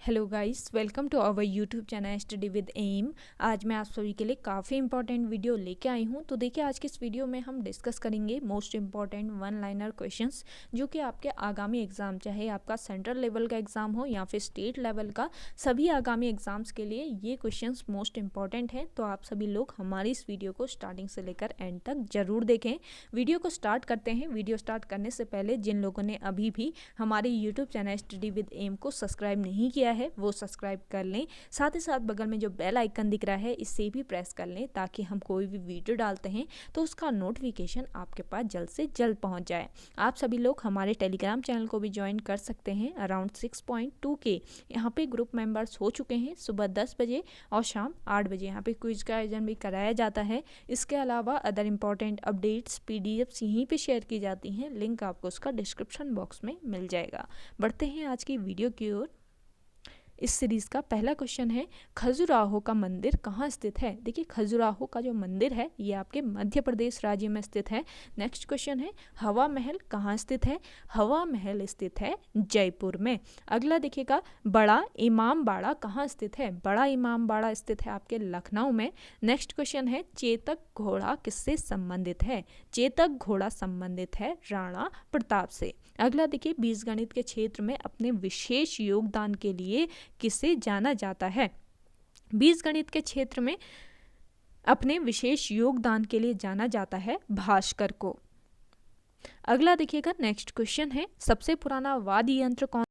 Hello guys, welcome to our YouTube channel study with M. आज मैं आप सभी के लिए काफ़ी इंपॉर्टेंट वीडियो लेके आई हूँ। तो देखिए, आज के इस वीडियो में हम डिस्कस करेंगे most important one liner questions जो कि आपके आगामी एग्जाम, चाहे आपका सेंट्रल लेवल का एग्जाम हो या फिर स्टेट लेवल का, सभी आगामी एग्जाम्स के लिए ये क्वेश्चंस मोस्ट इंपॉर्टेंट हैं। तो आप सभी लोग हमारी इस वीडियो को स्टार्टिंग से लेकर एंड तक ज़रूर देखें। वीडियो को स्टार्ट करते हैं। वीडियो स्टार्ट करने से पहले जिन लोगों ने अभी भी हमारे YouTube channel study with M को सब्सक्राइब नहीं किया है वो सब्सक्राइब कर लें। साथ ही साथ बगल में जो बेल आइकन दिख रहा है इसे भी प्रेस कर लें ताकि हम कोई भी वीडियो डालते हैं तो उसका नोटिफिकेशन आपके पास जल्द से जल्द पहुंच जाए। आप सभी लोग हमारे टेलीग्राम चैनल को भी ज्वाइन कर सकते हैं। अराउंड 6.2 के यहाँ पे ग्रुप मेंबर्स हो चुके हैं। सुबह 10 बजे और शाम 8 बजे यहाँ पे क्विज का आयोजन भी कराया जाता है। इसके अलावा अदर इंपॉर्टेंट अपडेट्स PDF यहीं पे शेयर की जाती हैं। लिंक आपको उसका डिस्क्रिप्शन बॉक्स में मिल जाएगा। बढ़ते हैं आज की वीडियो की ओर। इस सीरीज़ का पहला क्वेश्चन है, खजुराहो का मंदिर कहाँ स्थित है। देखिए, खजुराहो का जो मंदिर है ये आपके मध्य प्रदेश राज्य में स्थित है। नेक्स्ट क्वेश्चन है, हवा महल कहाँ स्थित है। हवा महल स्थित है जयपुर में। अगला देखिएगा, बड़ा इमाम बाड़ा कहाँ स्थित है। बड़ा इमाम बाड़ा स्थित है आपके लखनऊ में। नेक्स्ट क्वेश्चन है, चेतक घोड़ा किससे संबंधित है। चेतक घोड़ा संबंधित है राणा प्रताप से। अगला देखिए, बीजगणित के क्षेत्र में अपने विशेष योगदान के लिए किसे जाना जाता है। बीजगणित के क्षेत्र में अपने विशेष योगदान के लिए जाना जाता है भास्कर को। अगला देखिएगा, नेक्स्ट क्वेश्चन है, सबसे पुराना वाद्य यंत्र कौन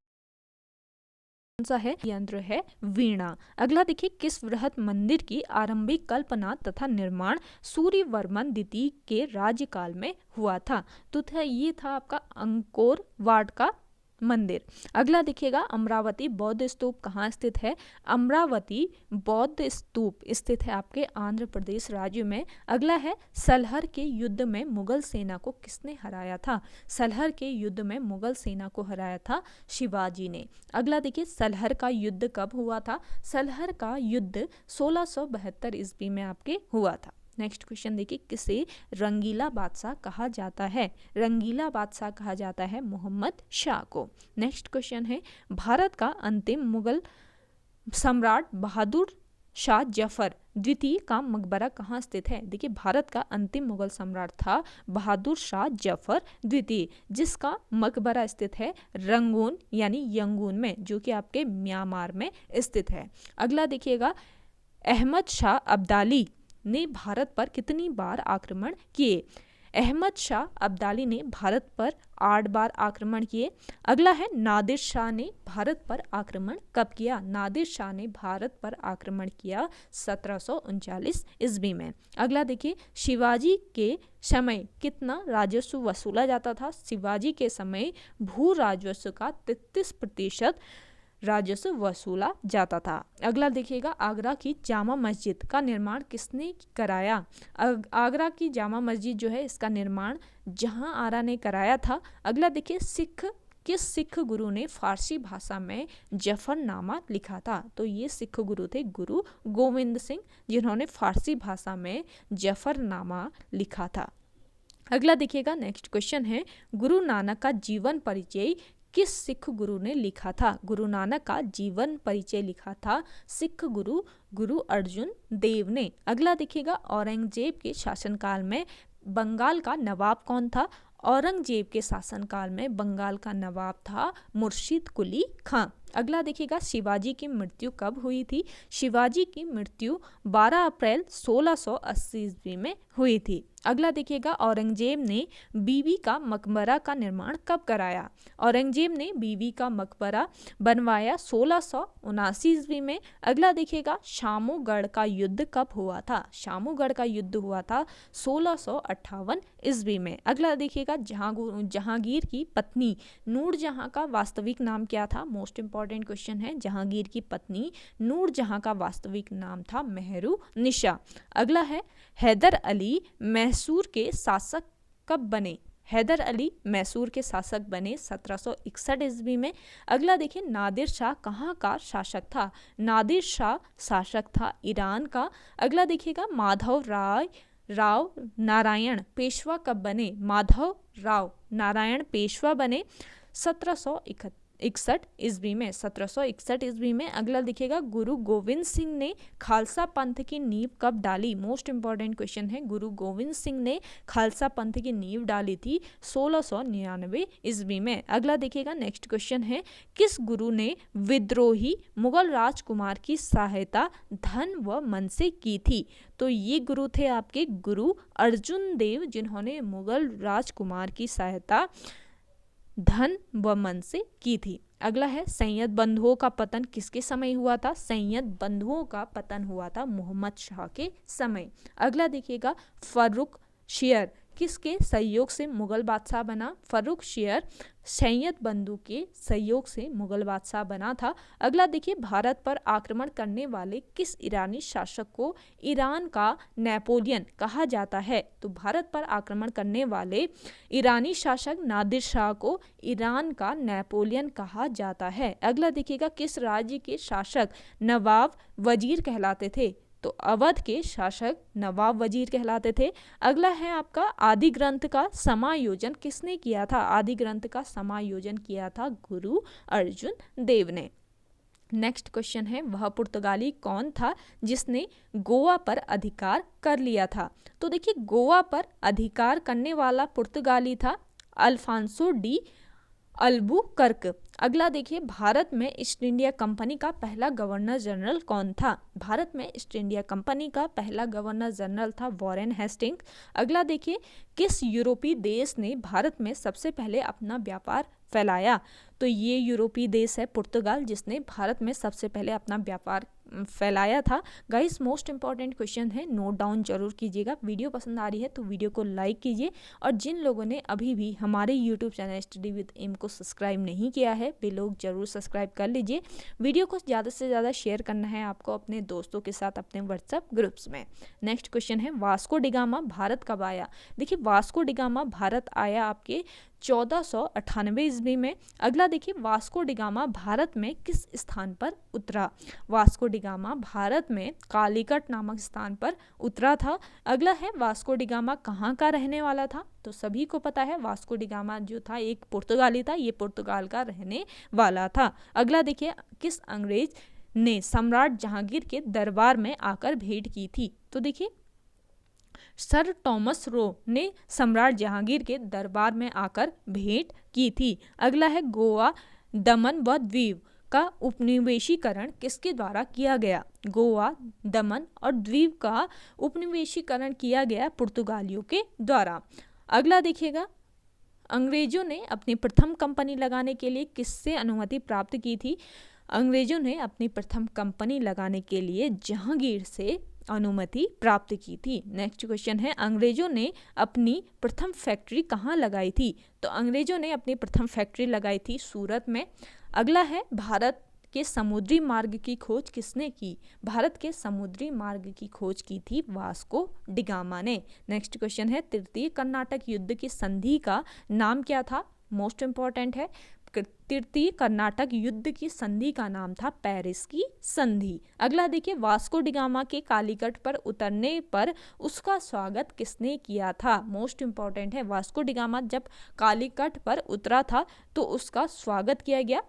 सा है। यंत्र है वीणा। अगला देखिए, किस वृहत मंदिर की आरंभिक कल्पना तथा निर्माण सूर्यवर्मन द्वितीय के राज्यकाल में हुआ था। तो ये था आपका अंकोर वाट का मंदिर। अगला देखिएगा, अमरावती बौद्ध स्तूप कहाँ स्थित है। अमरावती बौद्ध स्तूप स्थित है आपके आंध्र प्रदेश राज्य में। अगला है, सलहर के युद्ध में मुगल सेना को किसने हराया था। सलहर के युद्ध में मुगल सेना को हराया था शिवाजी ने। अगला देखिए, सलहर का युद्ध कब हुआ था। सलहर का युद्ध 1672 ईस्वी में आपके हुआ था। नेक्स्ट क्वेश्चन देखिए, किसे रंगीला बादशाह कहा जाता है। रंगीला बादशाह कहा जाता है मोहम्मद शाह को। नेक्स्ट क्वेश्चन है, भारत का अंतिम मुगल सम्राट बहादुर शाह जफर द्वितीय का मकबरा कहाँ स्थित है। देखिए, भारत का अंतिम मुगल सम्राट था बहादुर शाह जफर द्वितीय, जिसका मकबरा स्थित है रंगून यानी यंगून में, जो कि आपके म्यांमार में स्थित है। अगला देखिएगा, अहमद शाह अब्दाली ने भारत पर कितनी बार आक्रमण किए। अहमद शाह अब्दाली ने भारत पर 8 बार आक्रमण किए। अगला है, नादिर शाह ने भारत पर आक्रमण कब किया। नादिर शाह ने भारत पर आक्रमण किया 1739 ईस्वी में। अगला देखिए, शिवाजी के समय कितना राजस्व वसूला जाता था। शिवाजी के समय भू राजस्व का 33% राजस्व वसूला जाता था। अगला देखिएगा, आगरा की जामा मस्जिद का निर्माण किसने कराया। आगरा की जामा मस्जिद जो है इसका निर्माण जहां आरा ने कराया था। अगला देखिए, किस सिख गुरु ने फारसी भाषा में जफरनामा लिखा था। तो ये सिख गुरु थे गुरु गोविंद सिंह, जिन्होंने फारसी भाषा में जफरनामा लिखा था। अगला देखिएगा, नेक्स्ट क्वेश्चन है, गुरु नानक का जीवन परिचय किस सिख गुरु ने लिखा था। गुरु नानक का जीवन परिचय लिखा था सिख गुरु गुरु अर्जुन देव ने। अगला देखिएगा, औरंगजेब के शासनकाल में बंगाल का नवाब कौन था। औरंगजेब के शासनकाल में बंगाल का नवाब था मुर्शिद कुली खां। अगला देखिएगा, शिवाजी की मृत्यु कब हुई थी। शिवाजी की मृत्यु 12 अप्रैल 1680 ईस्वी में हुई थी। अगला देखिएगा, औरंगजेब ने बीबी का मकबरा का निर्माण कब कराया। औरंगजेब ने बीबी का मकबरा बनवाया 1679 ईस्वी में। अगला देखिएगा, शामूगढ़ का युद्ध कब हुआ था। शामूगढ़ का युद्ध हुआ था 1658 ईस्वी में। अगला देखिएगा, जहांगीर की पत्नी नूरजहां का वास्तविक नाम क्या था। मोस्ट इंपॉर्टेंट क्वेश्चन है, जहांगीर की पत्नी नूरजहां का वास्तविक नाम था मेहरुनिशा। अगला है, हैदर अली मैसूर के शासक कब बने। हैदर अली मैसूर के शासक बने 1761 ईस्वी में। अगला देखिए, नादिर शाह कहाँ का शासक था। नादिर शाह शासक था ईरान का। अगला देखिएगा, माधव राव नारायण पेशवा कब बने। माधव राव नारायण पेशवा बने 1731 1761 ईस्वी में, 1761 ईस्वी में। अगला देखिएगा, गुरु गोविंद सिंह ने खालसा पंथ की नींव कब डाली? मोस्ट इंपॉर्टेंट क्वेश्चन है। गुरु गोविंद सिंह ने खालसा पंथ की नींव डाली थी 1699 ईस्वी में। अगला देखिएगा, नेक्स्ट क्वेश्चन है, किस गुरु ने विद्रोही मुगल राजकुमार की सहायता धन व मन से की थी? तो ये गुरु थे आपके गुरु अर्जुन देव, जिन्होंने मुगल राजकुमार की सहायता धन व मन से की थी। अगला है, सैयद बंधुओं का पतन किसके समय हुआ था? सैयद बंधुओं का पतन हुआ था मोहम्मद शाह के समय। अगला देखिएगा, फर्रुख शेर किसके सहयोग से मुगल बादशाह बना? फर्रुख शेर सैयद बंधु के सहयोग से मुगल बादशाह बना था। अगला देखिए, भारत पर आक्रमण करने वाले किस ईरानी शासक को ईरान का नेपोलियन कहा जाता है? तो भारत पर आक्रमण करने वाले ईरानी शासक नादिर शाह को ईरान का नेपोलियन कहा जाता है। अगला देखिएगा, किस राज्य के शासक नवाब वजीर कहलाते थे? तो अवध के शासक नवाब वजीर कहलाते थे। अगला है आपका, आदि ग्रंथ का समायोजन किसने किया था? आदि ग्रंथ का समायोजन किया था गुरु अर्जुन देव ने। नेक्स्ट क्वेश्चन है, वह पुर्तगाली कौन था जिसने गोवा पर अधिकार कर लिया था? तो देखिए, गोवा पर अधिकार करने वाला पुर्तगाली था अल्फांसो डी अल्बुकर्क। अगला देखिए, भारत में ईस्ट इंडिया कंपनी का पहला गवर्नर जनरल कौन था? भारत में ईस्ट इंडिया कंपनी का पहला गवर्नर जनरल था वॉरेन हेस्टिंग्स। अगला देखिए, किस यूरोपीय देश ने भारत में सबसे पहले अपना व्यापार फैलाया? तो ये यूरोपीय देश है पुर्तगाल, जिसने भारत में सबसे पहले अपना व्यापार फैलाया था। गाइस, मोस्ट इंपॉर्टेंट क्वेश्चन है, नोट डाउन जरूर कीजिएगा। वीडियो पसंद आ रही है तो वीडियो को लाइक कीजिए, और जिन लोगों ने अभी भी हमारे YouTube channel study with M को सब्सक्राइब नहीं किया है, वे लोग जरूर सब्सक्राइब कर लीजिए। वीडियो को ज़्यादा से ज़्यादा शेयर करना है आपको अपने दोस्तों के साथ अपने व्हाट्सएप ग्रुप्स में। नेक्स्ट क्वेश्चन है, वास्को डिगामा भारत कब आया? देखिए, वास्को डिगामा भारत आया आपके 1498 ईस्वी में। अगला देखिए, वास्को डिगामा भारत में किस स्थान पर उतरा? वास्को डिगामा भारत में कालीकट नामक स्थान पर उतरा था। अगला है, वास्को डिगामा कहाँ का रहने वाला था? तो सभी को पता है, वास्को डिगामा जो था एक पुर्तगाली था, ये पुर्तगाल का रहने वाला था। अगला देखिए, किस अंग्रेज ने सम्राट जहांगीर के दरबार में आकर भेंट की थी? तो देखिए, सर टॉमस रो ने सम्राट जहांगीर के दरबार में आकर भेंट की थी। अगला है, गोवा, दमन व द्वीप का उपनिवेशीकरण किसके द्वारा किया गया? गोवा, दमन और द्वीप का उपनिवेशीकरण किया गया पुर्तगालियों के द्वारा। अगला देखिएगा, अंग्रेजों ने अपनी प्रथम कंपनी लगाने के लिए किससे अनुमति प्राप्त की थी? अंग्रेजों ने अपनी प्रथम कंपनी लगाने के लिए जहांगीर से अनुमति प्राप्त की थी। नेक्स्ट क्वेश्चन है, अंग्रेजों ने अपनी प्रथम फैक्ट्री कहाँ लगाई थी? तो अंग्रेजों ने अपनी प्रथम फैक्ट्री लगाई थी सूरत में। अगला है, भारत के समुद्री मार्ग की खोज किसने की? भारत के समुद्री मार्ग की खोज की थी वास्को डिगामा ने। नेक्स्ट क्वेश्चन है, तृतीय कर्नाटक युद्ध की संधि का नाम क्या था? मोस्ट इंपॉर्टेंट है, तृतीय कर्नाटक युद्ध की संधि का नाम था पेरिस की संधि। अगला देखिए, वास्को डिगामा के कालीकट पर उतरने पर उसका स्वागत किसने किया था? मोस्ट इंपॉर्टेंट है, वास्को डिगामा जब कालीकट पर उतरा था तो उसका स्वागत किया गया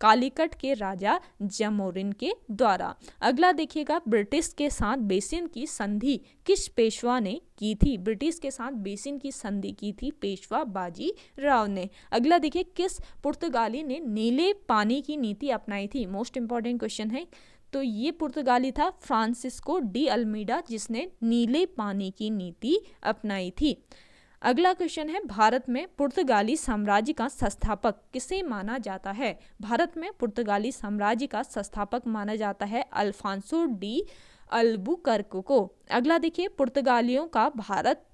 कालीकट के राजा जमोरिन के द्वारा। अगला देखिएगा, ब्रिटिश के साथ बेसिन की संधि किस पेशवा ने की थी? ब्रिटिश के साथ बेसिन की संधि की थी पेशवा बाजी राव ने। अगला देखिए, किस पुर्तगाली ने नीले पानी की नीति अपनाई थी? मोस्ट इंपॉर्टेंट क्वेश्चन है, तो ये पुर्तगाली था फ्रांसिस्को डी अल्मीडा, जिसने नीले पानी की नीति अपनाई थी। अगला क्वेश्चन है, भारत में पुर्तगाली साम्राज्य का संस्थापक किसे माना जाता है? भारत में पुर्तगाली साम्राज्य का संस्थापक माना जाता है अल्फांसो डी अल्बुकर्क को। अगला देखिए, पुर्तगालियों का भारत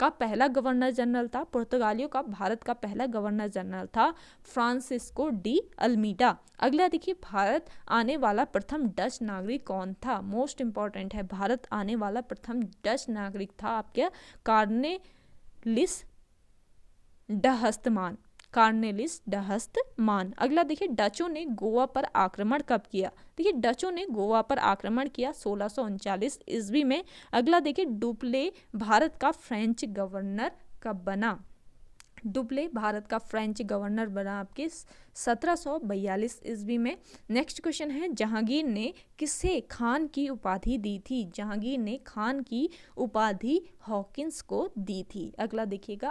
का पहला गवर्नर जनरल था, पुर्तगालियों का भारत का पहला गवर्नर जनरल था फ्रांसिस्को डी अल्मीडा। अगला देखिए, भारत आने वाला प्रथम डच नागरिक कौन था? मोस्ट इंपॉर्टेंट है, भारत आने वाला प्रथम डच नागरिक था आपके कार्नेलिस डहस्तमान। कार्नेलिस डहस्तमान। अगला देखिए, डचों ने गोवा पर आक्रमण कब किया? देखिए, डचों ने गोवा पर आक्रमण किया 1639 ईस्वी में। अगला देखिए, डुप्ले भारत का फ्रेंच गवर्नर कब बना? डुप्ले भारत का फ्रेंच गवर्नर बना आपके 1742 ईस्वी में। नेक्स्ट क्वेश्चन है, जहांगीर ने किसे खान की उपाधि दी थी? जहांगीर ने खान की उपाधि हॉकिंस को दी थी। अगला देखिएगा,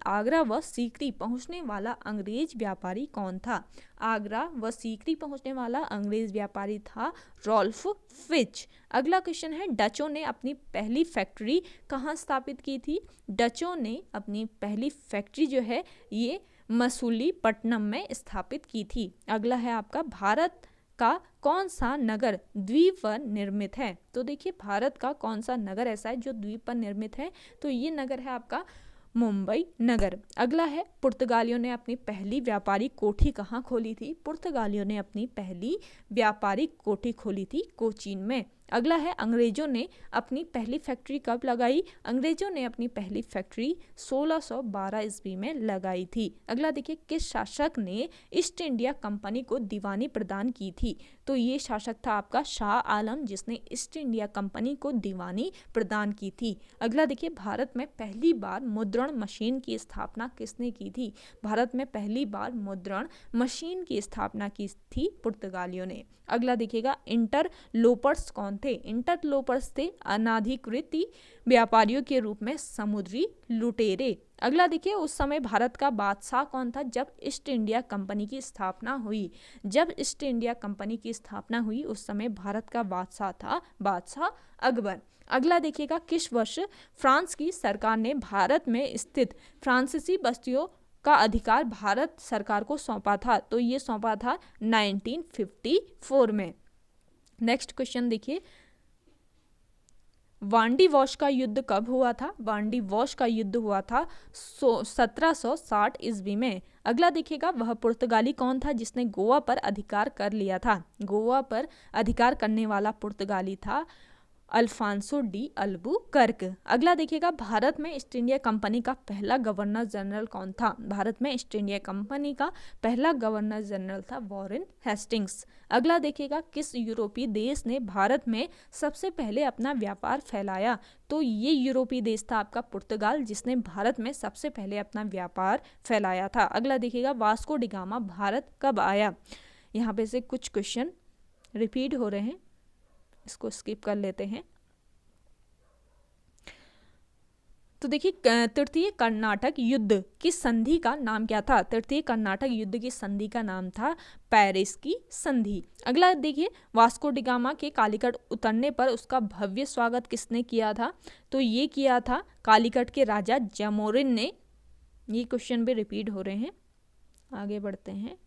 आगरा व सीकरी पहुंचने वाला अंग्रेज व्यापारी कौन था? आगरा व सीकरी पहुंचने वाला अंग्रेज व्यापारी था रॉल्फ फिच। अगला क्वेश्चन है, डचों ने अपनी पहली फैक्ट्री कहाँ स्थापित की थी? डचों ने अपनी पहली फैक्ट्री जो है ये मसूलीपट्टनम में स्थापित की थी। अगला है आपका, भारत का कौन सा नगर द्वीप पर निर्मित है? तो देखिए, भारत का कौन सा नगर ऐसा है जो द्वीप पर निर्मित है? तो ये नगर है आपका मुंबई नगर। अगला है, पुर्तगालियों ने अपनी पहली व्यापारिक कोठी कहाँ खोली थी? पुर्तगालियों ने अपनी पहली व्यापारिक कोठी खोली थी कोचीन में। अगला है, अंग्रेजों ने अपनी पहली फैक्ट्री कब लगाई? अंग्रेजों ने अपनी पहली फैक्ट्री 1612 ईस्वी में लगाई थी। अगला देखिए, किस शासक ने ईस्ट इंडिया कंपनी को दीवानी प्रदान की थी? तो ये शासक था आपका शाह आलम, जिसने ईस्ट इंडिया कंपनी को दीवानी प्रदान की थी। अगला देखिए, भारत में पहली बार मुद्रण मशीन की स्थापना किसने की थी? भारत में पहली बार मुद्रण मशीन की स्थापना की थी पुर्तगालियों ने। अगला देखिएगा, इंटरलोपर्स कौन थे? इंटरलोपर्स थे अनाधिकृत व्यापारियों के रूप में समुद्री लुटेरे। अगला देखिए, उस समय भारत का बादशाह कौन था जब ईस्ट इंडिया कंपनी की स्थापना हुई? जब ईस्ट इंडिया कंपनी की स्थापना हुई उस समय भारत का बादशाह था बादशाह अकबर। अगला देखिएगा, किस वर्ष फ्रांस की सरकार ने भारत में स्थित फ्रांसीसी बस्तियों का अधिकार भारत सरकार को सौंपा था? तो ये सौंपा था 1954 में। नेक्स्ट क्वेश्चन देखिए, वांडी वॉश का युद्ध कब हुआ था? वांडी वॉश का युद्ध हुआ था 1760 ईस्वी में। अगला देखिएगा, वह पुर्तगाली कौन था जिसने गोवा पर अधिकार कर लिया था? गोवा पर अधिकार करने वाला पुर्तगाली था अल्फांसो डी अल्बुकर्क। अगला देखिएगा, भारत में ईस्ट इंडिया कंपनी का पहला गवर्नर जनरल कौन था? भारत में ईस्ट इंडिया कंपनी का पहला गवर्नर जनरल था वॉरेन हेस्टिंग्स। अगला देखिएगा, किस यूरोपीय देश ने भारत में सबसे पहले अपना व्यापार फैलाया? तो ये यूरोपीय देश था आपका पुर्तगाल, जिसने भारत में सबसे पहले अपना व्यापार फैलाया था। अगला देखिएगा, वास्को डी गामा भारत कब आया? यहाँ पे से कुछ क्वेश्चन रिपीट हो रहे हैं, इसको स्किप कर लेते हैं। तो देखिए, तृतीय कर्नाटक युद्ध की संधि का नाम क्या था? तृतीय कर्नाटक युद्ध की संधि का नाम था पेरिस की संधि। अगला देखिए, वास्को डी गामा के कालीकट उतरने पर उसका भव्य स्वागत किसने किया था? तो ये किया था कालीकट के राजा जमोरिन ने। ये क्वेश्चन भी रिपीट हो रहे हैं, आगे बढ़ते हैं।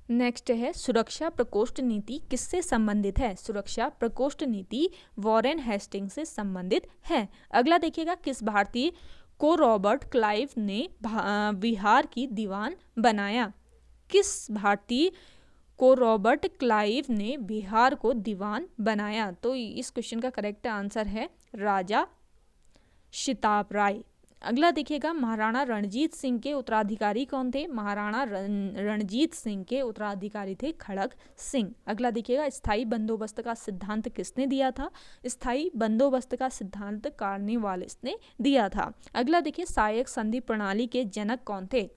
नेक्स्ट है, सुरक्षा प्रकोष्ठ नीति किससे संबंधित है? सुरक्षा प्रकोष्ठ नीति वॉरेन हेस्टिंग्स से संबंधित है। अगला देखिएगा, किस भारतीय को रॉबर्ट क्लाइव ने बिहार की दीवान बनाया? किस भारतीय को रॉबर्ट क्लाइव ने बिहार को दीवान बनाया? तो इस क्वेश्चन का करेक्ट आंसर है राजा शिताब राय। अगला देखिएगा, महाराणा रणजीत सिंह के उत्तराधिकारी कौन थे? महाराणा रणजीत सिंह के उत्तराधिकारी थे खड़ग सिंह। अगला देखिएगा, स्थायी बंदोबस्त का सिद्धांत किसने दिया था? स्थायी बंदोबस्त का सिद्धांत कार्नवालिस ने दिया था। अगला देखिए, सहायक संधि प्रणाली के जनक कौन थे?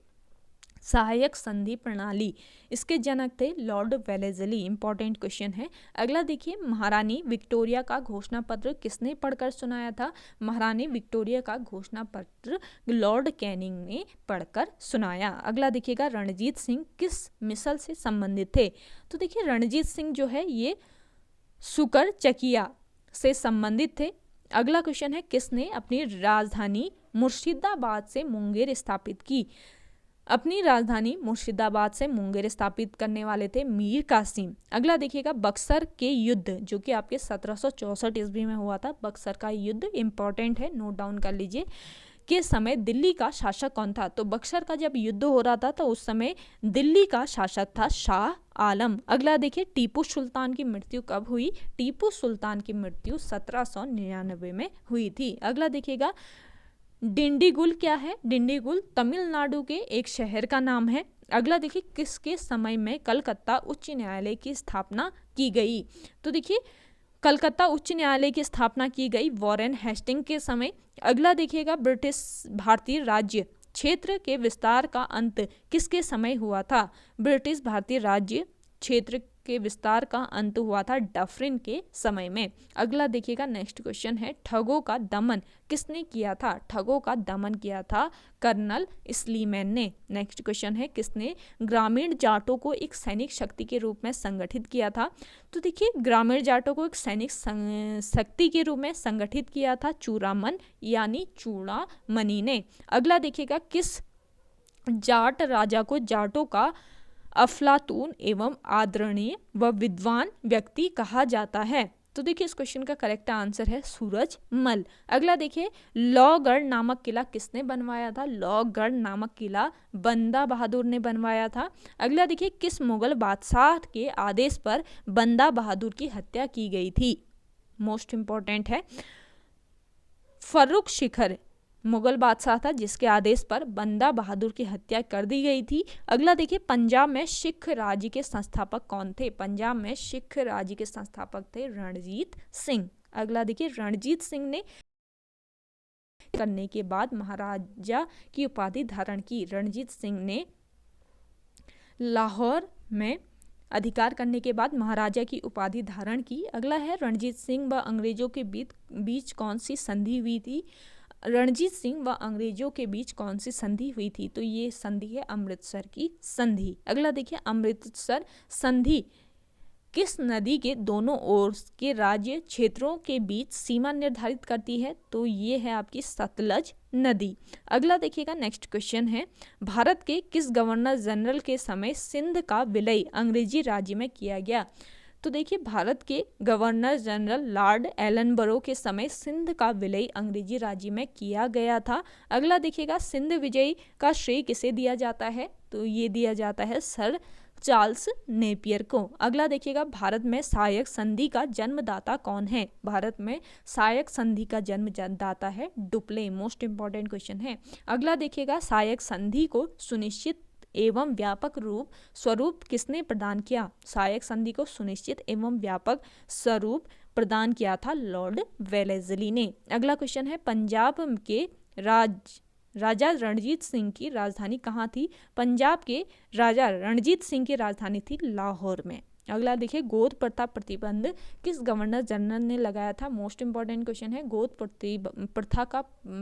सहायक संधि प्रणाली, इसके जनक थे लॉर्ड वेलेस्ली। इंपॉर्टेंट क्वेश्चन है। अगला देखिए, महारानी विक्टोरिया का घोषणा पत्र किसने पढ़कर सुनाया था? महारानी विक्टोरिया का घोषणा पत्र लॉर्ड कैनिंग ने पढ़कर सुनाया। अगला देखिएगा, रणजीत सिंह किस मिसल से संबंधित थे? तो देखिए, रणजीत सिंह जो है ये सुकर चकिया से संबंधित थे। अगला क्वेश्चन है, किसने अपनी राजधानी मुर्शिदाबाद से मुंगेर स्थापित की? अपनी राजधानी मुर्शिदाबाद से मुंगेर स्थापित करने वाले थे मीर कासिम। अगला देखिएगा, बक्सर के युद्ध जो कि आपके 1764 ईस्वी में हुआ था, बक्सर का युद्ध इंपॉर्टेंट है, नोट डाउन कर लीजिए, के समय दिल्ली का शासक कौन था? तो बक्सर का जब युद्ध हो रहा था तो उस समय दिल्ली का शासक था शाह आलम। अगला देखिए, टीपू सुल्तान की मृत्यु कब हुई? टीपू सुल्तान की मृत्यु 1799 में हुई थी। अगला देखिएगा, डिंडीगुल क्या है? डिंडीगुल तमिलनाडु के एक शहर का नाम है। अगला देखिए, किसके समय में कलकत्ता उच्च न्यायालय की स्थापना की गई? तो देखिए, कलकत्ता उच्च न्यायालय की स्थापना की गई वॉरेन हेस्टिंग के समय। अगला देखिएगा, ब्रिटिश भारतीय राज्य क्षेत्र के विस्तार का अंत किसके समय हुआ था? ब्रिटिश भारतीय राज्य क्षेत्र के विस्तार का अंत हुआ था डफरिन के समय में। अगला देखिएगा, नेक्स्ट क्वेश्चन है, ठगों का दमन किसने किया था? ठगों का दमन किया था कर्नल स्लीमैन ने। नेक्स्ट क्वेश्चन है, किसने ग्रामीण जाटों को एक सैनिक शक्ति के रूप में संगठित किया था? तो देखिए, ग्रामीण जाटों को एक सैनिक शक्ति के रूप में संगठित किया था चूड़ामन यानी चूड़ामणि ने। अगला देखिएगा, किस जाट राजा को जाटों का अफलातून एवं आदरणीय व विद्वान व्यक्ति कहा जाता है? तो देखिए, इस क्वेश्चन का करेक्ट आंसर है सूरजमल। अगला देखिए, लौहगढ़ नामक किला किसने बनवाया था? लौहगढ़ नामक किला बंदा बहादुर ने बनवाया था। अगला देखिए, किस मुगल बादशाह के आदेश पर बंदा बहादुर की हत्या की गई थी? मोस्ट इंपॉर्टेंट है, फर्रुख शिखर मुगल बादशाह था जिसके आदेश पर बंदा बहादुर की हत्या कर दी गई थी। अगला देखिए, पंजाब में सिख राज्य के संस्थापक कौन थे? पंजाब में सिख राज्य के संस्थापक थे रणजीत सिंह। अगला देखिए, रणजीत सिंह ने करने के बाद महाराजा की उपाधि धारण की। रणजीत सिंह ने लाहौर में अधिकार करने के बाद महाराजा की उपाधि धारण की। अगला है, रणजीत सिंह व अंग्रेजों के बीच कौन सी संधि हुई थी? रणजीत सिंह व अंग्रेजों के बीच कौन सी संधि हुई थी? तो ये संधि है अमृतसर की संधि। अगला देखिए, अमृतसर संधि किस नदी के दोनों ओर के राज्य क्षेत्रों के बीच सीमा निर्धारित करती है? तो ये है आपकी सतलज नदी। अगला देखिएगा, नेक्स्ट क्वेश्चन है, भारत के किस गवर्नर जनरल के समय सिंध का विलय अंग्रेजी राज्य में किया गया? तो देखिए, भारत के गवर्नर जनरल लॉर्ड एलनबरो के समय सिंध का विलय अंग्रेजी राज्य में किया गया था। अगला देखिएगा, सिंध विजय का श्रेय किसे दिया जाता है? तो ये दिया जाता है सर चार्ल्स नेपियर को। अगला देखिएगा, भारत में सहायक संधि का जन्मदाता कौन है? भारत में सहायक संधि का जन्मदाता है डुप्ले। मोस्ट इंपॉर्टेंट क्वेश्चन है। अगला देखिएगा, सहायक संधि को सुनिश्चित एवं व्यापक स्वरूप किसने प्रदान किया? सहायक संधि को सुनिश्चित एवं व्यापक स्वरूप प्रदान किया था लॉर्ड वेलेस्ली ने। अगला क्वेश्चन है, पंजाब के राजा रणजीत सिंह की राजधानी कहाँ थी? पंजाब के राजा रणजीत सिंह की राजधानी थी लाहौर में। अगला देखिए, गोद प्रथा प्रतिबंध किस गवर्नर जनरल ने लगाया था? मोस्ट इंपॉर्टेंट क्वेश्चन है। गोद प्रथा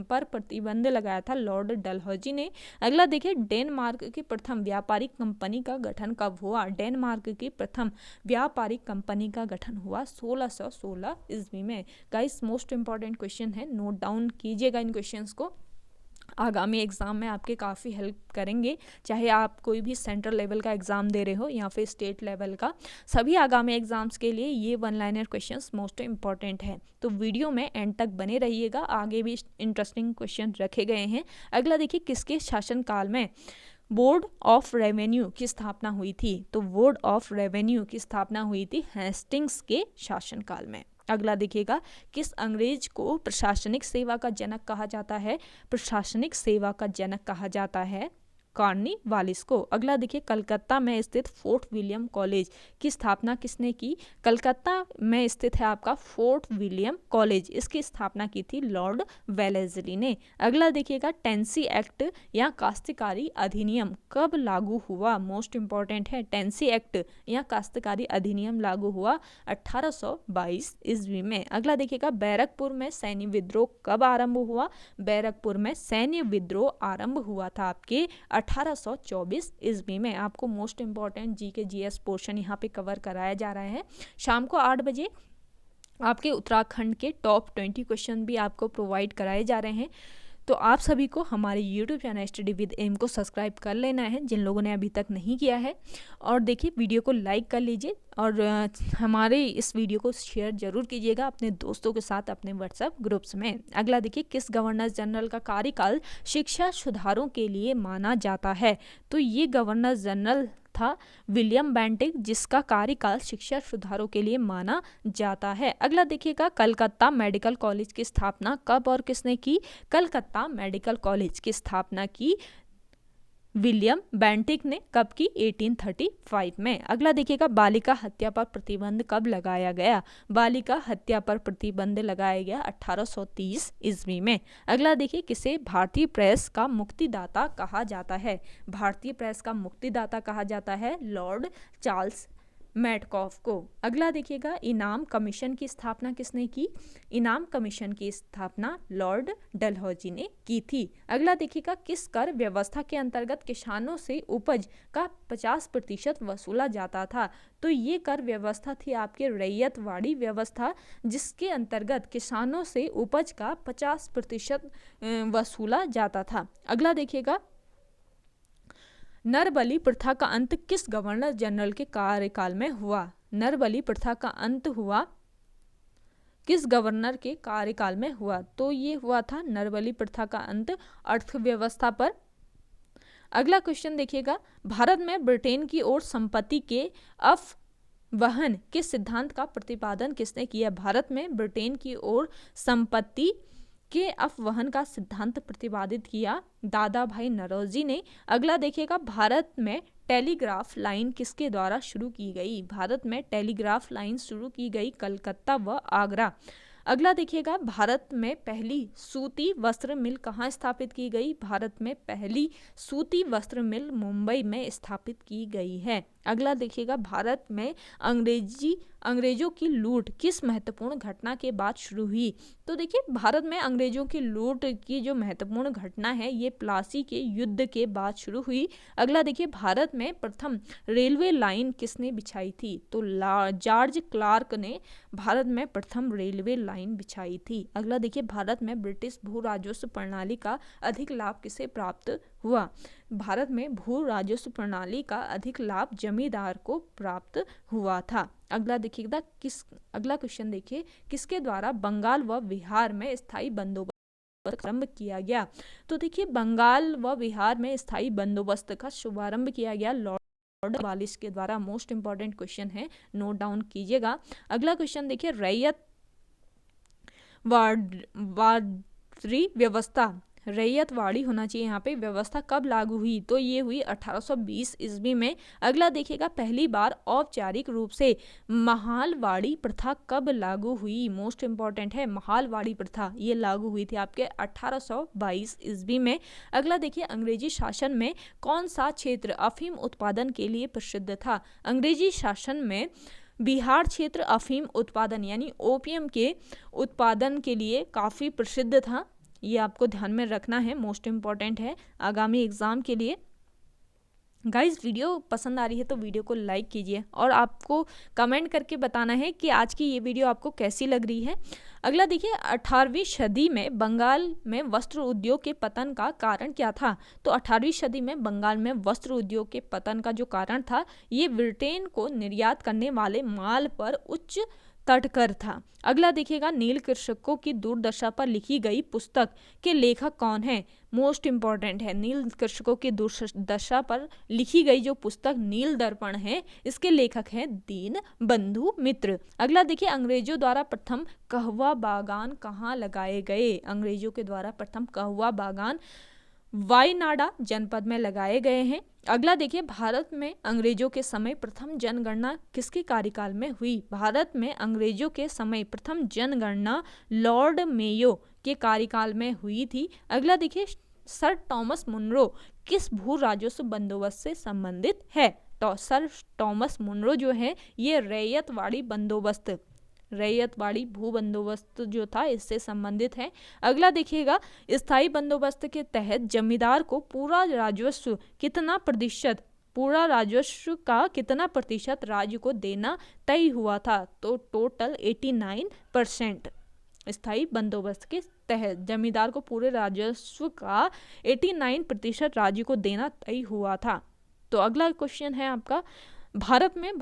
पर प्रतिबंध लगाया था लॉर्ड डलहौजी ने। अगला देखिए, डेनमार्क की प्रथम व्यापारिक कंपनी का गठन कब हुआ? डेनमार्क की प्रथम व्यापारिक कंपनी का गठन हुआ 1616 ईस्वी में। गाइस, मोस्ट इंपॉर्टेंट क्वेश्चन है, नोट डाउन कीजिएगा इन क्वेश्चंस को, आगामी एग्ज़ाम में आपके काफ़ी हेल्प करेंगे। चाहे आप कोई भी सेंट्रल लेवल का एग्ज़ाम दे रहे हो या फिर स्टेट लेवल का, सभी आगामी एग्ज़ाम्स के लिए ये one liner questions most important है। तो वीडियो में एंड तक बने रहिएगा, आगे भी इंटरेस्टिंग क्वेश्चन रखे गए हैं। अगला देखिए, किसके शासनकाल में बोर्ड ऑफ रेवेन्यू की स्थापना हुई थी? तो बोर्ड ऑफ रेवेन्यू की स्थापना हुई थी हेस्टिंग्स के शासनकाल में। अगला देखिएगा, किस अंग्रेज को प्रशासनिक सेवा का जनक कहा जाता है? प्रशासनिक सेवा का जनक कहा जाता है कॉर्नवालिस को। अगला देखिए, कलकत्ता में स्थित फोर्ट विलियम कॉलेज की स्थापना किसने की? कलकत्ता में स्थित है आपका फोर्ट विलियम कॉलेज, इसकी स्थापना की थी लॉर्ड वेलेस्ली ने। अगला देखिएगा, टेंसी एक्ट या काश्तकारी अधिनियम कब लागू हुआ? मोस्ट इंपॉर्टेंट है, टेंसी एक्ट या काश्तकारी अधिनियम लागू हुआ 1822 ईस्वी में। अगला देखिएगा, बैरकपुर में सैन्य विद्रोह कब आरंभ हुआ? बैरकपुर में सैन्य विद्रोह आरंभ हुआ था आपके 1824 ईस्वी में। आपको मोस्ट इंपॉर्टेंट जी के जीएस पोर्शन यहाँ पे कवर कराया जा रहा है। शाम को 8 बजे आपके उत्तराखंड के टॉप 20 क्वेश्चन भी आपको प्रोवाइड कराए जा रहे हैं। तो आप सभी को हमारे YouTube channel study with M को सब्सक्राइब कर लेना है जिन लोगों ने अभी तक नहीं किया है। और देखिए, वीडियो को लाइक कर लीजिए और हमारे इस वीडियो को शेयर जरूर कीजिएगा अपने दोस्तों के साथ अपने व्हाट्सएप ग्रुप्स में। अगला देखिए, किस गवर्नर जनरल का कार्यकाल शिक्षा सुधारों के लिए माना जाता है? तो ये गवर्नर जनरल था विलियम बेंटिक, जिसका कार्यकाल शिक्षा सुधारों के लिए माना जाता है। अगला देखिएगा, कलकत्ता मेडिकल कॉलेज की स्थापना कब और किसने की? कलकत्ता मेडिकल कॉलेज की स्थापना की विलियम बेंटिक ने कब की? 1835 में। अगला देखिएगा, बालिका हत्या पर प्रतिबंध कब लगाया गया? बालिका हत्या पर प्रतिबंध लगाया गया 1830 ईस्वी में। अगला देखिए, किसे भारतीय प्रेस का मुक्तिदाता कहा जाता है? भारतीय प्रेस का मुक्तिदाता कहा जाता है लॉर्ड चार्ल्स मैडकॉफ को। अगला देखिएगा, इनाम कमीशन की स्थापना किसने की? इनाम कमीशन की स्थापना लॉर्ड डलहौजी ने की थी। अगला देखिएगा, किस कर व्यवस्था के अंतर्गत किसानों से उपज का 50% वसूला जाता था? तो ये कर व्यवस्था थी आपके रैयतवाड़ी व्यवस्था, जिसके अंतर्गत किसानों से उपज का 50% वसूला जाता था। अगला देखिएगा, नरबली प्रथा का अंत किस गवर्नर जनरल के कार्यकाल में हुआ? नरबली प्रथा का अंत हुआ किस गवर्नर के कार्यकाल में हुआ? तो ये हुआ था नरबली प्रथा का अंत अर्थव्यवस्था पर। अगला क्वेश्चन देखिएगा, भारत में ब्रिटेन की ओर संपत्ति के अफवहन के सिद्धांत का प्रतिपादन किसने किया? भारत में ब्रिटेन की ओर संपत्ति के अफवहन का सिद्धांत प्रतिपादित किया दादा भाई नौरोजी ने। अगला देखिएगा, भारत में टेलीग्राफ लाइन किसके द्वारा शुरू की गई? भारत में टेलीग्राफ लाइन शुरू की गई कलकत्ता व आगरा। अगला देखिएगा, भारत में पहली सूती वस्त्र मिल कहाँ स्थापित की गई? भारत में पहली सूती वस्त्र मिल मुंबई में स्थापित की गई है। अगला देखिएगा, भारत में अंग्रेजों की लूट किस महत्वपूर्ण घटना के बाद शुरू हुई? तो देखिए, भारत में अंग्रेजों की लूट की जो महत्वपूर्ण घटना है ये प्लासी के युद्ध के बाद शुरू हुई। अगला देखिए, भारत में प्रथम रेलवे लाइन किसने बिछाई थी? तो जॉर्ज क्लार्क ने भारत में प्रथम रेलवे लाइन बिछाई थी। अगला देखिए, भारत में ब्रिटिश भू राजस्व प्रणाली का अधिक लाभ किसे प्राप्त हुआ? भारत में भू राजस्व प्रणाली का अधिक लाभ जमींदार को प्राप्त हुआ था। अगला देखिएगा, अगला क्वेश्चन देखिए, किसके द्वारा बंगाल व बिहार में स्थायी बंदोबस्त आरंभ किया गया? तो देखिए, बंगाल व बिहार में स्थायी बंदोबस्त का शुभारंभ किया गया लॉर्ड वालिस के द्वारा। मोस्ट इंपॉर्टेंट क्वेश्चन है, नोट डाउन कीजिएगा। अगला क्वेश्चन देखिए, रैयत वाड़ी व्यवस्था, रैयतवाड़ी होना चाहिए यहाँ पे, व्यवस्था कब लागू हुई? तो ये हुई 1820 ईस्वी में। अगला देखिएगा, पहली बार औपचारिक रूप से महालवाड़ी प्रथा कब लागू हुई? मोस्ट इंपॉर्टेंट है, महालवाड़ी प्रथा ये लागू हुई थी आपके 1822 ईस्वी में। अगला देखिए, अंग्रेजी शासन में कौन सा क्षेत्र अफीम उत्पादन के लिए प्रसिद्ध था? अंग्रेजी शासन में बिहार क्षेत्र अफीम उत्पादन यानी ओपीएम के उत्पादन के लिए काफ़ी प्रसिद्ध था। ये आपको ध्यान में रखना है, मोस्ट इम्पॉर्टेंट है आगामी एग्जाम के लिए। गाइज, वीडियो पसंद आ रही है तो वीडियो को लाइक कीजिए और आपको कमेंट करके बताना है कि आज की ये वीडियो आपको कैसी लग रही है। अगला देखिए, 18वीं सदी में बंगाल में वस्त्र उद्योग के पतन का कारण क्या था? तो 18वीं सदी में बंगाल में वस्त्र उद्योग के पतन का जो कारण था ये ब्रिटेन को निर्यात करने वाले माल पर उच्च तटकर था। अगला देखिएगा, नील कृषकों की दुर्दशा पर लिखी गई पुस्तक के लेखक कौन है? मोस्ट इंपॉर्टेंट है, नील कृषकों की दुर्दशा पर लिखी गई जो पुस्तक नील दर्पण है, इसके लेखक हैं दीन बंधु मित्र। अगला देखिए, अंग्रेजों द्वारा प्रथम कहवा बागान कहाँ लगाए गए? अंग्रेजों के द्वारा प्रथम कहवा बागान वायनाडा जनपद में लगाए गए हैं। अगला देखिए, भारत में अंग्रेजों के समय प्रथम जनगणना किसके कार्यकाल में हुई? भारत में अंग्रेजों के समय प्रथम जनगणना लॉर्ड मेयो के कार्यकाल में हुई थी। अगला देखिए, सर टॉमस मुनरो किस भू राजस्व बंदोबस्त से संबंधित है? तो सर टॉमस मुनरो जो है ये रैयतवाड़ी भू बंदोबस्त जो था इससे संबंधित है। अगला देखिएगा, स्थायी बंदोबस्त के तहत जमींदार को पूरा राजस्व का कितना प्रतिशत राज्य को देना तय हुआ था? तो टोटल 89%। स्थायी बंदोबस्त के तहत जमींदार को पूरे राजस्व का 89% राज्य को देना तय हुआ था। तो अगला क्वेश्चन है आपका, भारत में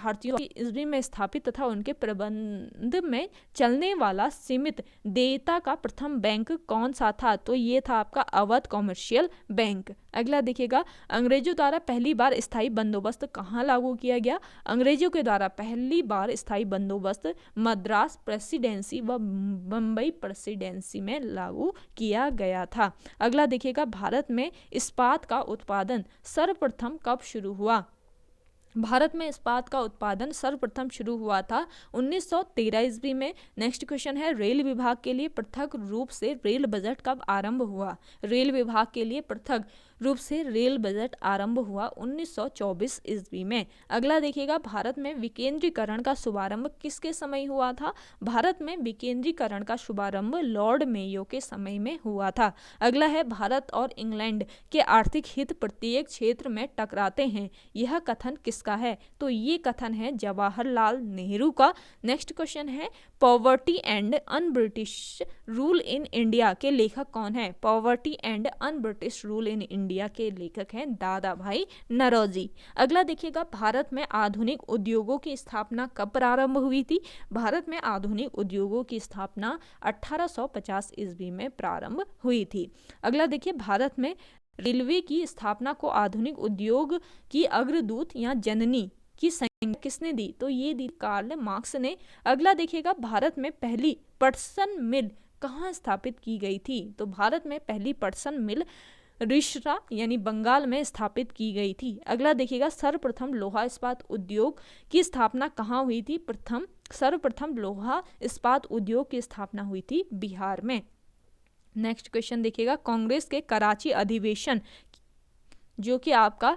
भारतीयों की ईस्वी में स्थापित तथा उनके प्रबंध में चलने वाला सीमित देयता का प्रथम बैंक कौन सा था? तो ये था आपका अवध कॉमर्शियल बैंक। अगला देखिएगा, अंग्रेजों द्वारा पहली बार स्थायी बंदोबस्त कहाँ लागू किया गया? अंग्रेजों के द्वारा पहली बार स्थायी बंदोबस्त मद्रास प्रेसिडेंसी व बम्बई प्रेसिडेंसी में लागू किया गया था। अगला देखिएगा, भारत में इस्पात का उत्पादन सर्वप्रथम कब शुरू हुआ? भारत में इस्पात का उत्पादन सर्वप्रथम शुरू हुआ था 1913 ईस्वी में। नेक्स्ट क्वेश्चन है, रेल विभाग के लिए पृथक रूप से रेल बजट कब आरंभ हुआ? रेल विभाग के लिए पृथक रूप से रेल बजट आरंभ हुआ 1924 ईस्वी में। अगला देखिएगा, भारत में विकेंद्रीकरण का शुभारंभ किसके समय हुआ था? भारत में विकेंद्रीकरण का शुभारंभ लॉर्ड मेयो के समय में हुआ था। अगला है, भारत और इंग्लैंड के आर्थिक हित प्रत्येक क्षेत्र में टकराते हैं, यह कथन किसका है? तो ये कथन है जवाहरलाल नेहरू का। नेक्स्ट क्वेश्चन है, poverty and un British rule in India के लेखक कौन है? Poverty and un British rule in India के लेखक हैं दादा भाई नौरोजी। अगला देखिएगा, भारत में आधुनिक उद्योगों की स्थापना कब प्रारंभ हुई थी? भारत में आधुनिक उद्योगों की स्थापना 1850 ईस्वी में प्रारंभ हुई थी। अगला देखिए, भारत में रेलवे की स्थापना को आधुनिक उद्योग की अग्रदूत या जननी की संज्ञा किसने दी? तो ये दी कार्ल मार्क्स ने। अगला देखिएगा, भारत में पहली पटसन मिल कहाँ स्थापित की गई थी? तो भारत में पहली पटसन मिल रिश्रा यानी बंगाल में स्थापित की गई थी। अगला देखिएगा, सर्वप्रथम लोहा इस्पात उद्योग की स्थापना कहाँ हुई थी? सर्वप्रथम लोहा इस्पात उद्योग की स्थापना हुई थी बिहार में। नेक्स्ट क्वेश्चन देखिएगा, कांग्रेस के कराची अधिवेशन जो कि आपका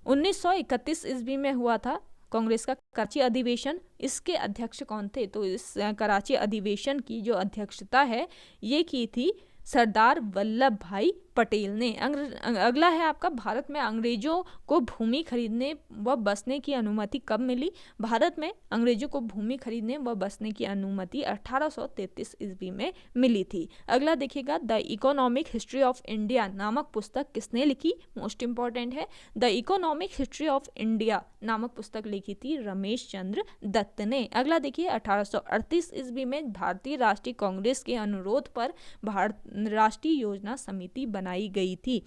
1931 ईस्वी में हुआ था, कांग्रेस का कराची अधिवेशन, इसके अध्यक्ष कौन थे? तो इस कराची अधिवेशन की जो अध्यक्षता है ये की थी सरदार वल्लभ भाई पटेल ने। अगला है आपका, भारत में अंग्रेजों को भूमि खरीदने व बसने की अनुमति कब मिली? भारत में अंग्रेजों को भूमि खरीदने व बसने की अनुमति 1833 ईस्वी में मिली थी। अगला देखिएगा, the economic history of India नामक पुस्तक किसने लिखी? मोस्ट इंपॉर्टेंट है, the economic history of India नामक पुस्तक लिखी थी रमेश चंद्र दत्त ने। अगला देखिए, 1838 ईस्वी में भारतीय राष्ट्रीय कांग्रेस के अनुरोध पर राष्ट्रीय योजना समिति बनाई गई थी।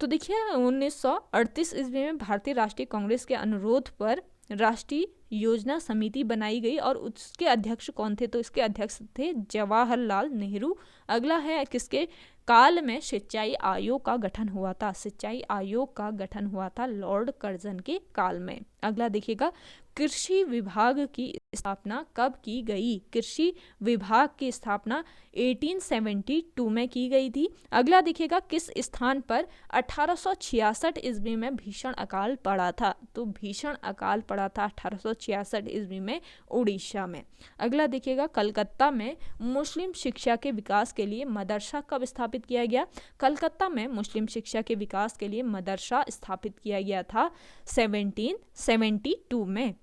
तो देखिए 1938 ईस्वी में भारतीय राष्ट्रीय कांग्रेस के अनुरोध पर राष्ट्रीय योजना समिति बनाई गई और उसके अध्यक्ष कौन थे? तो इसके अध्यक्ष थे जवाहरलाल नेहरू। अगला है, किसके काल में सिंचाई आयोग का गठन हुआ था? सिंचाई आयोग का गठन हुआ था लॉर्ड कर्जन के काल में। अगला देखिएगा, कृषि विभाग की स्थापना कब की गई? कृषि विभाग की स्थापना 1872 में की गई थी। अगला देखिएगा, किस स्थान पर 1866 ईस्वी में भीषण अकाल पड़ा था? तो भीषण अकाल पड़ा था 1866 ईस्वी में उड़ीसा में। अगला देखिएगा, कलकत्ता में मुस्लिम शिक्षा के विकास के लिए मदरसा कब स्थापित किया गया? कलकत्ता में मुस्लिम शिक्षा के विकास के लिए मदरसा स्थापित किया गया था 1772 में।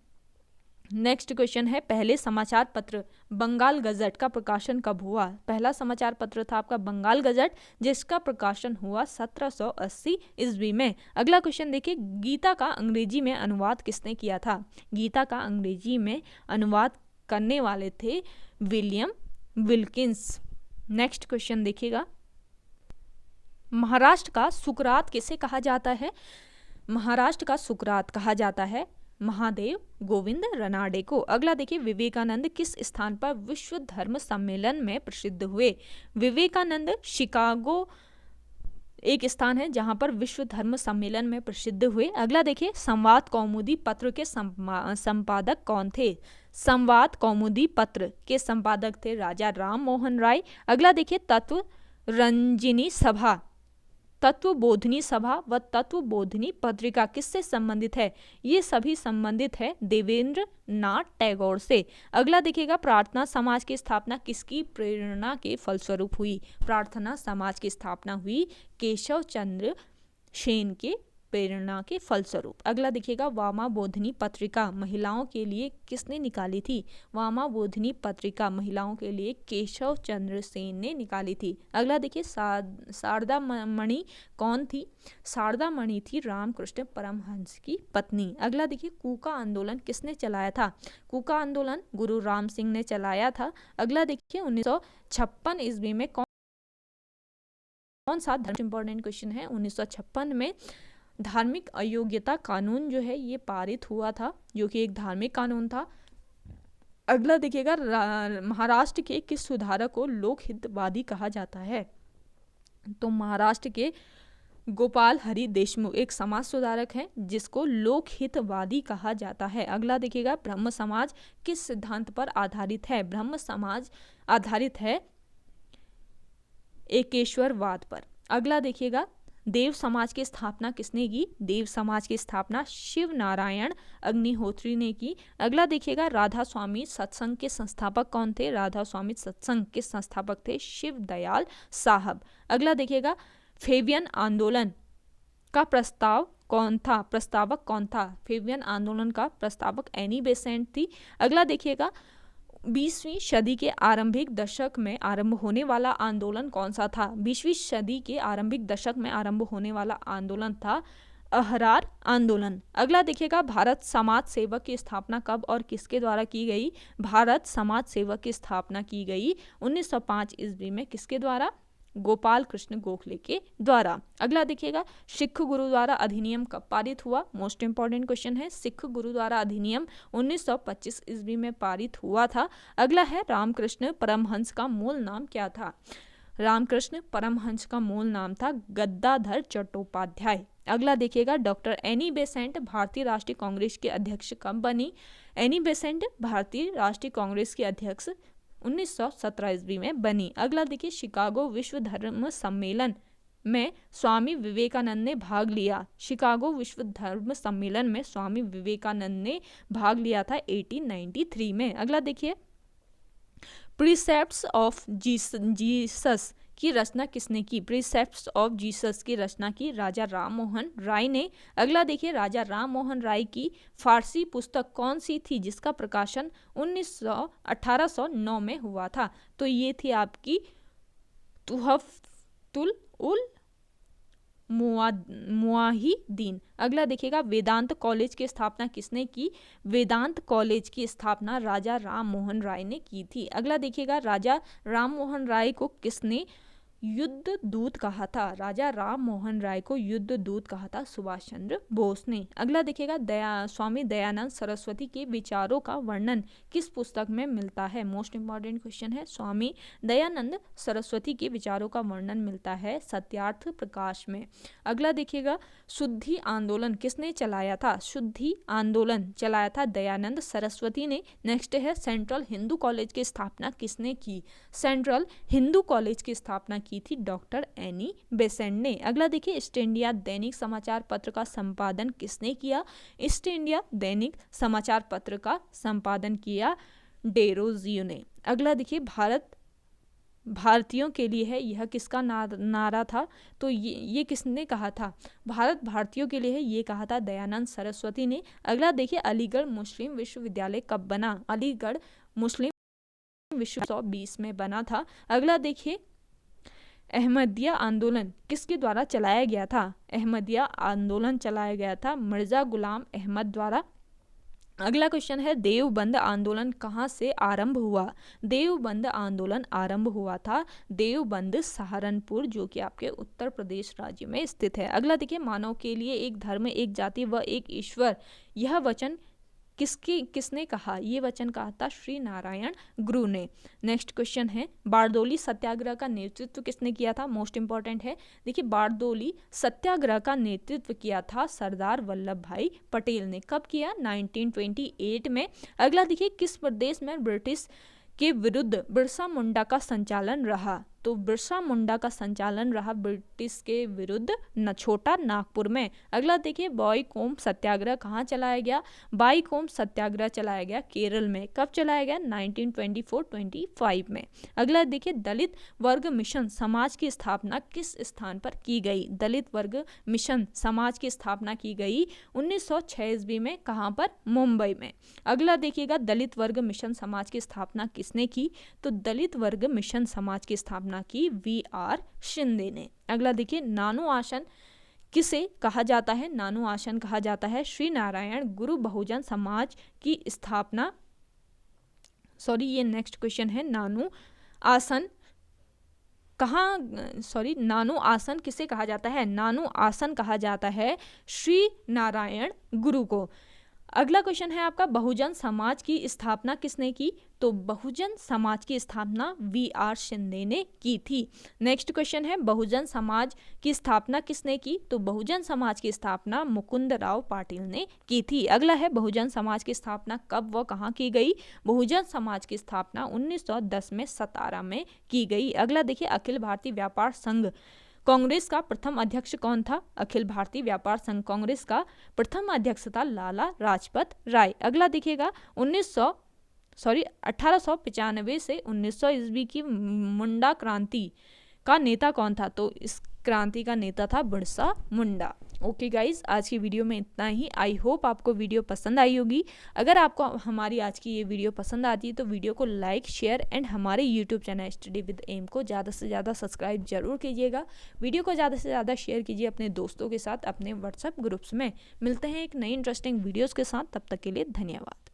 नेक्स्ट क्वेश्चन है, पहले समाचार पत्र बंगाल गजट का प्रकाशन कब हुआ? पहला समाचार पत्र था आपका बंगाल गजट, जिसका प्रकाशन हुआ 1780 ईस्वी में। अगला क्वेश्चन देखिए, गीता का अंग्रेजी में अनुवाद किसने किया था? गीता का अंग्रेजी में अनुवाद करने वाले थे विलियम विल्किंस। नेक्स्ट क्वेश्चन देखिएगा, महाराष्ट्र का सुकरात किसे कहा जाता है? महाराष्ट्र का सुकरात कहा जाता है महादेव गोविंद रनाडे को। अगला देखिए, विवेकानंद किस स्थान पर विश्व धर्म सम्मेलन में प्रसिद्ध हुए? विवेकानंद शिकागो एक स्थान है जहां पर विश्व धर्म सम्मेलन में प्रसिद्ध हुए। अगला देखिए, संवाद कौमुदी पत्र के संपादक कौन थे? संवाद कौमुदी पत्र के संपादक थे राजा राम मोहन राय। अगला देखिए, तत्वबोधिनी सभा व तत्वबोधिनी पत्रिका किससे संबंधित है? ये सभी संबंधित है देवेंद्र नाथ टैगोर से। अगला देखिएगा, प्रार्थना समाज की स्थापना किसकी प्रेरणा के फलस्वरूप हुई? प्रार्थना समाज की स्थापना हुई केशव चंद्र सेन के प्रेरणा के फलस्वरूप। अगला देखिएगा, वामा बोधिनी पत्रिका महिलाओं के लिए किसने निकाली थी? वामा बोधिनी पत्रिका महिलाओं के लिए केशव चंद्र सेन ने निकाली थी। अगला देखिए, शारदा मणि कौन थी? शारदा मणि थी रामकृष्ण परमहंस की पत्नी। अगला देखिए, कूका आंदोलन किसने चलाया था? कूका आंदोलन गुरु राम सिंह ने चलाया था। अगला देखिए, 1956 ईस्वी में कौन सा इंपॉर्टेंट क्वेश्चन है, 1956 में धार्मिक अयोग्यता कानून जो है ये पारित हुआ था, जो कि एक धार्मिक कानून था। अगला देखिएगा, महाराष्ट्र के किस सुधारक को लोकहितवादी कहा जाता है? तो महाराष्ट्र के गोपाल हरि देशमुख एक समाज सुधारक हैं जिसको लोकहितवादी कहा जाता है। अगला देखिएगा, ब्रह्म समाज किस सिद्धांत पर आधारित है? ब्रह्म समाज आधारित है एकेश्वरवाद पर। अगला देखिएगा, देव समाज की स्थापना किसने की? देव समाज की स्थापना शिव नारायण अग्निहोत्री ने की। अगला देखिएगा, राधा स्वामी सत्संग के संस्थापक कौन थे? राधा स्वामी सत्संग के संस्थापक थे शिव दयाल साहब। अगला देखिएगा, फेबियन आंदोलन का प्रस्तावक कौन था? फेबियन आंदोलन का प्रस्तावक एनी बेसेंट थी। अगला देखिएगा, 20वीं सदी के आरंभिक दशक में आरंभ होने वाला आंदोलन कौन सा था? 20वीं सदी के आरंभिक दशक में आरंभ होने वाला आंदोलन था अहरार आंदोलन। अगला देखिएगा, भारत समाज सेवक की स्थापना कब और किसके द्वारा की गई? भारत समाज सेवक की स्थापना की गई 1905 ईस्वी में। किसके द्वारा? गोपाल कृष्ण गोखले के द्वारा। अगला देखिएगा, सिख गुरुद्वारा अधिनियम कब पारित हुआ? मोस्ट इंपॉर्टेंट क्वेश्चन है। सिख गुरुद्वारा अधिनियम 1925 ईस्वी में पारित हुआ था। अगला है, रामकृष्ण परमहंस का मूल नाम क्या था? रामकृष्ण परमहंस का मूल नाम था गद्दाधर चट्टोपाध्याय। अगला देखिएगा, डॉक्टर एनी बेसेंट भारतीय राष्ट्रीय कांग्रेस के अध्यक्ष कब बनी? एनी बेसेंट भारतीय राष्ट्रीय कांग्रेस के अध्यक्ष 1917 ईस्वी में बनी। अगला देखिए, शिकागो विश्व धर्म सम्मेलन में स्वामी विवेकानंद ने भाग लिया। शिकागो विश्व धर्म सम्मेलन में स्वामी विवेकानंद ने भाग लिया था 1893 में। अगला देखिए, प्रीसेप्ट्स ऑफ जीसस की रचना किसने की? प्रीसेप्ट्स ऑफ जीसस की रचना की राजा राम मोहन राय ने। अगला देखिए, राजा राम मोहन राय की फारसी पुस्तक कौन सी थी जिसका प्रकाशन 1809 में हुआ था? तो ये थी आपकी तुहफतुल उल मुआहिदीन। अगला देखिएगा, वेदांत कॉलेज की स्थापना किसने की? वेदांत कॉलेज की स्थापना राजा राम मोहन राय ने की थी। अगला देखिएगा, राजा राम मोहन राय को किसने युद्ध दूत कहा था? राजा राम मोहन राय को युद्ध दूत कहा था सुभाष चंद्र बोस ने। अगला देखिएगा, स्वामी दयानंद सरस्वती के विचारों का वर्णन किस पुस्तक में मिलता है? मोस्ट इंपॉर्टेंट क्वेश्चन है। स्वामी दयानंद सरस्वती के विचारों का वर्णन मिलता है सत्यार्थ प्रकाश में। अगला देखिएगा, शुद्धि आंदोलन किसने चलाया था? शुद्धि आंदोलन चलाया था दयानंद सरस्वती ने। नेक्स्ट है, सेंट्रल हिंदू कॉलेज की स्थापना किसने की? सेंट्रल हिंदू कॉलेज की स्थापना की थी डॉक्टर एनी बेसेंट ने। अगला देखिए, ईस्ट इंडिया दैनिक समाचार पत्र का संपादन किसने किया? ईस्ट इंडिया दैनिक समाचार पत्र का संपादन किया डेरोजियो ने। अगला देखिए, भारत भारतीयों के लिए है, यह किसका नारा था? तो ये किसने कहा था? भारत भारतीयों के लिए है, ये कहा था दयानंद सरस्वती ने। अगला देखिए, अलीगढ़ मुस्लिम विश्वविद्यालय कब बना? अलीगढ़ मुस्लिम विश्वविद्यालय 1920 में बना था। अगला देखिए, अहमदिया आंदोलन किसके द्वारा चलाया गया था? अहमदिया आंदोलन चलाया गया था मिर्जा गुलाम अहमद द्वारा। अगला क्वेश्चन है, देवबंद आंदोलन कहाँ से आरंभ हुआ? देवबंद आंदोलन आरंभ हुआ था देवबंद सहारनपुर, जो कि आपके उत्तर प्रदेश राज्य में स्थित है। अगला देखिए, मानव के लिए एक धर्म, एक जाति व एक ईश्वर, यह वचन किसने कहा? ये वचन कहा था श्री नारायण गुरु ने। नेक्स्ट क्वेश्चन है, बारदोली सत्याग्रह का नेतृत्व किसने किया था? मोस्ट इंपॉर्टेंट है। देखिए, बारदोली सत्याग्रह का नेतृत्व किया था सरदार वल्लभ भाई पटेल ने। कब किया? 1928 में। अगला देखिए, किस प्रदेश में ब्रिटिश के विरुद्ध बिरसा मुंडा का संचालन रहा? तो बिरसा मुंडा का संचालन रहा ब्रिटिश के विरुद्ध छोटा नागपुर में। अगला देखिए, बॉयकोम सत्याग्रह कहाँ चलाया गया? बॉयकोम सत्याग्रह चलाया गया केरल में। कब चलाया गया? 1924-25 में। अगला देखिए, दलित वर्ग मिशन समाज की स्थापना किस स्थान पर की गई? दलित वर्ग मिशन समाज की स्थापना की गई 1906 ईस्वी में। कहाँ पर? मुंबई में। अगला देखिएगा, दलित वर्ग मिशन समाज की स्थापना किसने की? तो दलित वर्ग मिशन समाज की स्थापना की वी.आर. शिंदे ने। अगला देखिए, नानू आश्रम किसे कहा जाता है? नानू आश्रम कहा जाता है श्री नारायण गुरु बहुजन समाज की स्थापना। ये नेक्स्ट क्वेश्चन है, नानू आसन नानू आसन किसे कहा जाता है? नानू आसन कहा जाता है श्री नारायण गुरु को। अगला क्वेश्चन है आपका, बहुजन समाज की स्थापना किसने की? तो बहुजन समाज की स्थापना वी.आर. शिंदे ने की थी। नेक्स्ट क्वेश्चन है, बहुजन समाज की स्थापना किसने की? तो बहुजन समाज की स्थापना मुकुंदराव पाटिल ने की थी। अगला है, बहुजन समाज की स्थापना कब व कहाँ की गई? बहुजन समाज की स्थापना 1910 में सतारा में की गई। अगला देखिए, अखिल भारतीय व्यापार संघ कांग्रेस का प्रथम अध्यक्ष कौन था? अखिल भारतीय व्यापार संघ कांग्रेस का प्रथम अध्यक्ष था लाला लाजपत राय। अगला देखिएगा, 1895 से 1900 ईस्वी की मुंडा क्रांति का नेता कौन था? तो इस क्रांति का नेता था बिरसा मुंडा। ओके गाइज, आज की वीडियो में इतना ही। आई होप आपको वीडियो पसंद आई होगी। अगर आपको हमारी आज की ये वीडियो पसंद आती है तो वीडियो को लाइक, शेयर एंड हमारे YouTube channel study with M को ज़्यादा से ज़्यादा सब्सक्राइब जरूर कीजिएगा। वीडियो को ज़्यादा से ज़्यादा शेयर कीजिए अपने दोस्तों के साथ, अपने व्हाट्सएप ग्रुप्स में। मिलते हैं एक नई इंटरेस्टिंग वीडियोज़ के साथ, तब तक के लिए धन्यवाद।